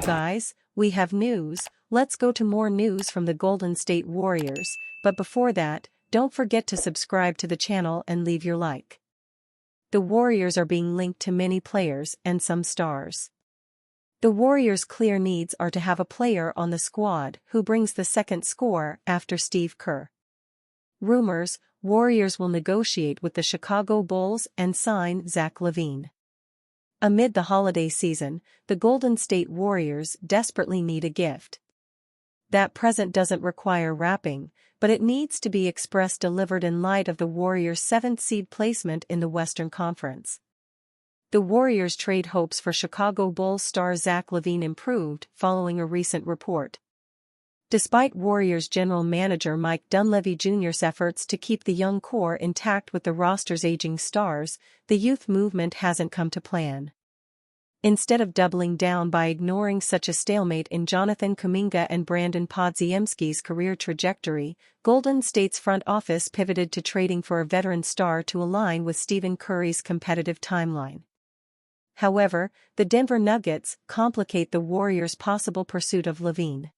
Now guys, we have news. Let's go to more news from the Golden State Warriors, but before that, don't forget to subscribe to the channel and leave your like. The Warriors are being linked to many players and some stars. The Warriors' clear needs are to have a player on the squad who brings the second score after Steve Kerr. Rumors: Warriors will negotiate with the Chicago Bulls and sign Zach LaVine. Amid the holiday season, the Golden State Warriors desperately need a gift. That present doesn't require wrapping, but it needs to be express delivered in light of the Warriors' 7th seed placement in the Western Conference. The Warriors' trade hopes for Chicago Bulls star Zach LaVine improved following a recent report. Despite Warriors general manager Mike Dunleavy Jr.'s efforts to keep the young core intact with the roster's aging stars, the youth movement hasn't come to plan. Instead of doubling down by ignoring such a stalemate in Jonathan Kuminga and Brandon Podziemski's career trajectory, Golden State's front office pivoted to trading for a veteran star to align with Stephen Curry's competitive timeline. However, the Denver Nuggets complicate the Warriors' possible pursuit of LaVine.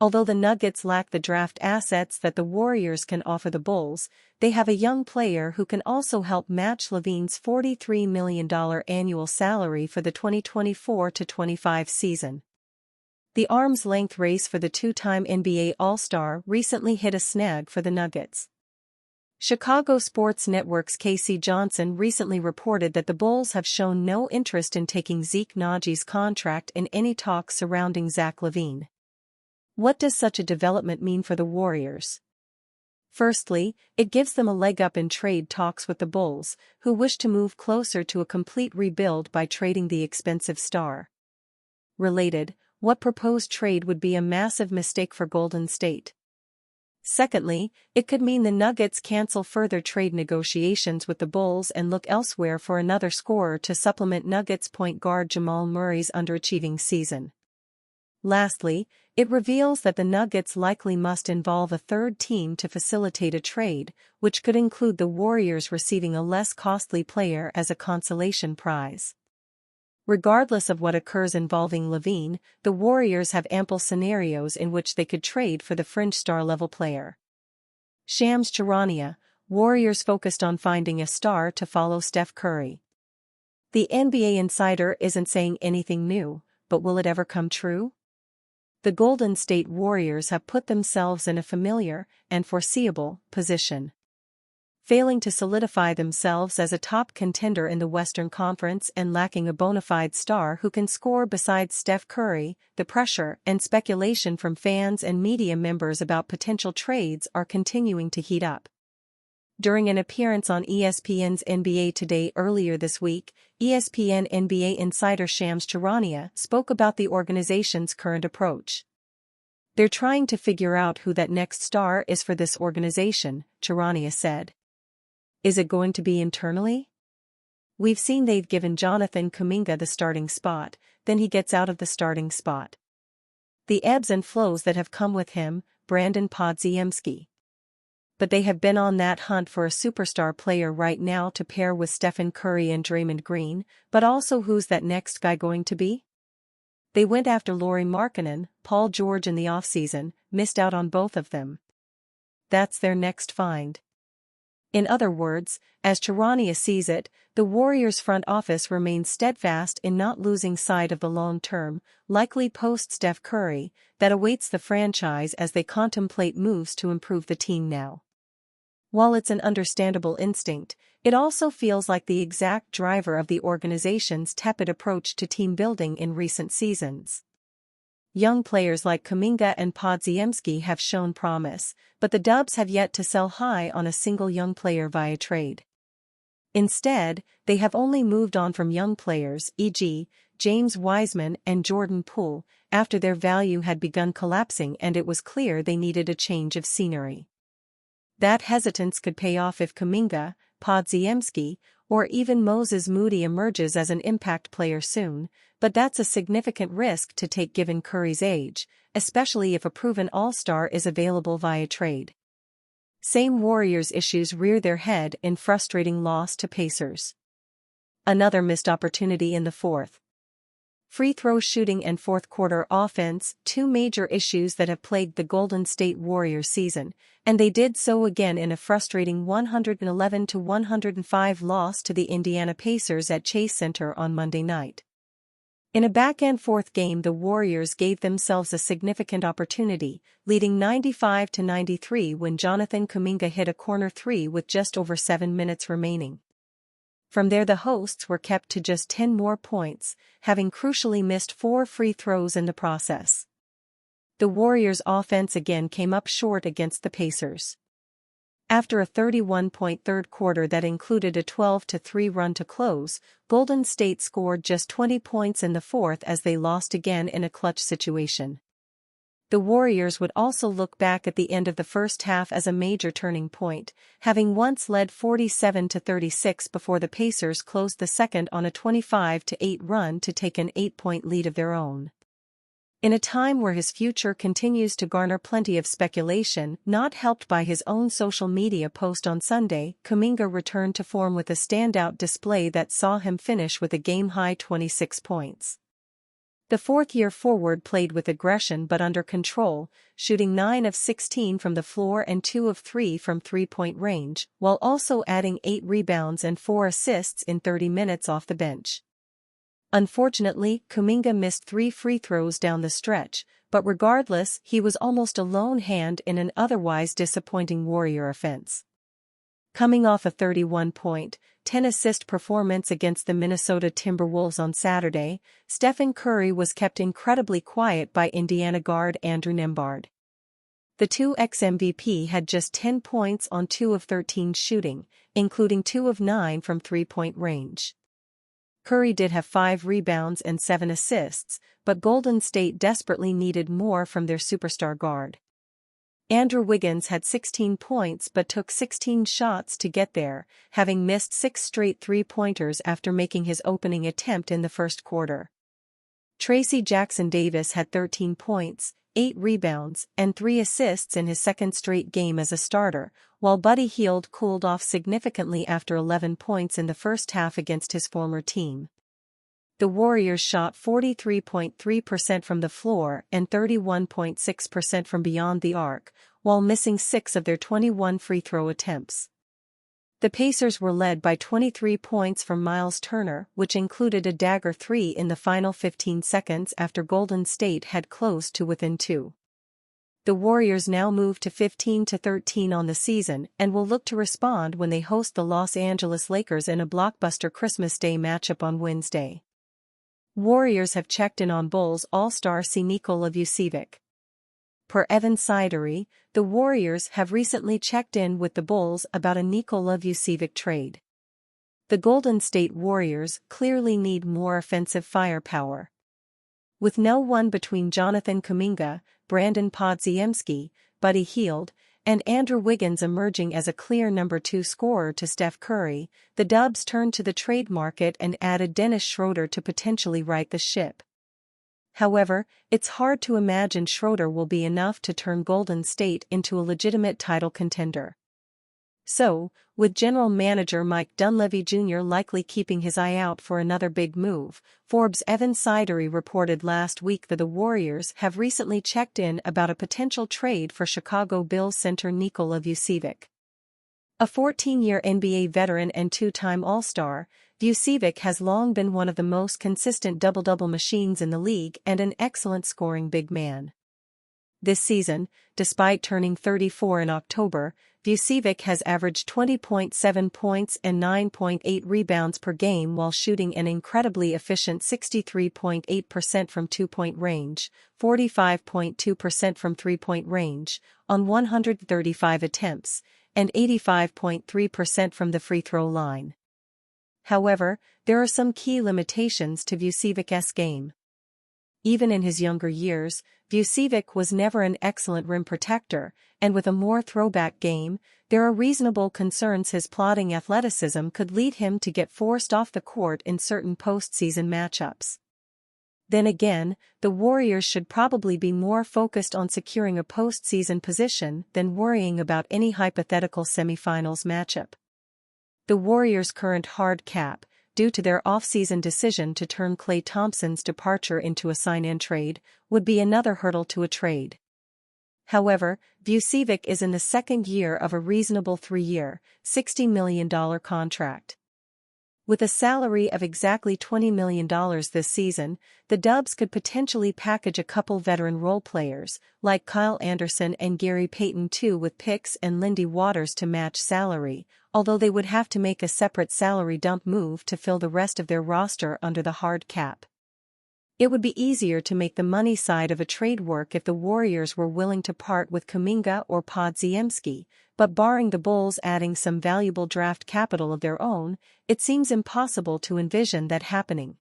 Although the Nuggets lack the draft assets that the Warriors can offer the Bulls, they have a young player who can also help match LaVine's $43 million annual salary for the 2024-25 season. The arm's-length race for the two-time NBA All-Star recently hit a snag for the Nuggets. Chicago Sports Network's Casey Johnson recently reported that the Bulls have shown no interest in taking Zeke Naji's contract in any talks surrounding Zach LaVine. What does such a development mean for the Warriors? Firstly, it gives them a leg up in trade talks with the Bulls, who wish to move closer to a complete rebuild by trading the expensive star. Related, what proposed trade would be a massive mistake for Golden State? Secondly, it could mean the Nuggets cancel further trade negotiations with the Bulls and look elsewhere for another scorer to supplement Nuggets point guard Jamal Murray's underachieving season. Lastly, it reveals that the Nuggets likely must involve a third team to facilitate a trade, which could include the Warriors receiving a less costly player as a consolation prize. Regardless of what occurs involving LaVine, the Warriors have ample scenarios in which they could trade for the fringe star-level player. Shams Charania: Warriors focused on finding a star to follow Steph Curry. The NBA insider isn't saying anything new, but will it ever come true? The Golden State Warriors have put themselves in a familiar and foreseeable position. Failing to solidify themselves as a top contender in the Western Conference and lacking a bona fide star who can score besides Steph Curry, the pressure and speculation from fans and media members about potential trades are continuing to heat up. During an appearance on ESPN's NBA Today earlier this week, ESPN NBA insider Shams Charania spoke about the organization's current approach. "They're trying to figure out who that next star is for this organization," Charania said. "Is it going to be internally? We've seen they've given Jonathan Kuminga the starting spot, then he gets out of the starting spot. The ebbs and flows that have come with him, Brandon Podziemski. But they have been on that hunt for a superstar player right now to pair with Stephen Curry and Draymond Green, but also who's that next guy going to be? They went after Lauri Markkanen, Paul George in the offseason, missed out on both of them. That's their next find." In other words, as Charania sees it, the Warriors' front office remains steadfast in not losing sight of the long-term, likely post-Steph Curry, that awaits the franchise as they contemplate moves to improve the team now. While it's an understandable instinct, it also feels like the exact driver of the organization's tepid approach to team building in recent seasons. Young players like Kuminga and Podziemski have shown promise, but the Dubs have yet to sell high on a single young player via trade. Instead, they have only moved on from young players, e.g., James Wiseman and Jordan Poole, after their value had begun collapsing and it was clear they needed a change of scenery. That hesitance could pay off if Kuminga, Podziemski, or even Moses Moody emerges as an impact player soon, but that's a significant risk to take given Curry's age, especially if a proven all-star is available via trade. Same Warriors issues rear their head in frustrating loss to Pacers. Another missed opportunity in the fourth free throw shooting and fourth-quarter offense, two major issues that have plagued the Golden State Warriors season, and they did so again in a frustrating 111-105 loss to the Indiana Pacers at Chase Center on Monday night. In a back-and-forth game, the Warriors gave themselves a significant opportunity, leading 95-93 when Jonathan Kuminga hit a corner three with just over 7 minutes remaining. From there, the hosts were kept to just 10 more points, having crucially missed 4 free throws in the process. The Warriors' offense again came up short against the Pacers. After a 31-point third quarter that included a 12-3 run to close, Golden State scored just 20 points in the fourth as they lost again in a clutch situation. The Warriors would also look back at the end of the first half as a major turning point, having once led 47-36 before the Pacers closed the second on a 25-8 run to take an 8-point lead of their own. In a time where his future continues to garner plenty of speculation, not helped by his own social media post on Sunday, Kuminga returned to form with a standout display that saw him finish with a game-high 26 points. The fourth-year forward played with aggression but under control, shooting 9 of 16 from the floor and 2 of 3 from three-point range, while also adding 8 rebounds and 4 assists in 30 minutes off the bench. Unfortunately, Kuminga missed 3 free throws down the stretch, but regardless, he was almost a lone hand in an otherwise disappointing Warrior offense. Coming off a 31-point, 10-assist performance against the Minnesota Timberwolves on Saturday, Stephen Curry was kept incredibly quiet by Indiana guard Andrew Nembhard. The 2x MVP had just 10 points on 2 of 13 shooting, including 2 of 9 from three-point range. Curry did have 5 rebounds and 7 assists, but Golden State desperately needed more from their superstar guard. Andrew Wiggins had 16 points but took 16 shots to get there, having missed 6 straight three-pointers after making his opening attempt in the first quarter. Tracy Jackson-Davis had 13 points, 8 rebounds, and 3 assists in his second straight game as a starter, while Buddy Hield cooled off significantly after 11 points in the first half against his former team. The Warriors shot 43.3% from the floor and 31.6% from beyond the arc, while missing 6 of their 21 free throw attempts. The Pacers were led by 23 points from Miles Turner, which included a dagger 3 in the final 15 seconds after Golden State had closed to within 2. The Warriors now move to 15-13 on the season and will look to respond when they host the Los Angeles Lakers in a blockbuster Christmas Day matchup on Wednesday. Warriors have checked in on Bulls All-Star Nikola Vucevic. Per Evan Sidery, the Warriors have recently checked in with the Bulls about a Nikola Vucevic trade. The Golden State Warriors clearly need more offensive firepower. With no one between Jonathan Kuminga, Brandon Podziemski, Buddy Hield, and Andrew Wiggins emerging as a clear number 2 scorer to Steph Curry, the Dubs turned to the trade market and added Dennis Schroeder to potentially right the ship. However, it's hard to imagine Schroeder will be enough to turn Golden State into a legitimate title contender. So, with General Manager Mike Dunleavy Jr. likely keeping his eye out for another big move, Forbes' Evan Sidery reported last week that the Warriors have recently checked in about a potential trade for Chicago Bulls center Nikola Vucevic. A 14-year NBA veteran and 2-time All-Star, Vucevic has long been one of the most consistent double-double machines in the league and an excellent scoring big man. This season, despite turning 34 in October, Vucevic has averaged 20.7 points and 9.8 rebounds per game while shooting an incredibly efficient 63.8% from two-point range, 45.2% from three-point range, on 135 attempts, and 85.3% from the free throw line. However, there are some key limitations to Vucevic's game. Even in his younger years, Vucevic was never an excellent rim protector, and with a more throwback game, there are reasonable concerns his plodding athleticism could lead him to get forced off the court in certain postseason matchups. Then again, the Warriors should probably be more focused on securing a postseason position than worrying about any hypothetical semifinals matchup. The Warriors' current hard cap, due to their off-season decision to turn Klay Thompson's departure into a sign-and trade, would be another hurdle to a trade. However, Vucevic is in the second year of a reasonable 3-year, $60 million contract. With a salary of exactly $20 million this season, the Dubs could potentially package a couple veteran role players, like Kyle Anderson and Gary Payton II, with picks and Lindy Waters to match salary, although they would have to make a separate salary dump move to fill the rest of their roster under the hard cap. It would be easier to make the money side of a trade work if the Warriors were willing to part with Kuminga or Podziemski, but barring the Bulls adding some valuable draft capital of their own, it seems impossible to envision that happening.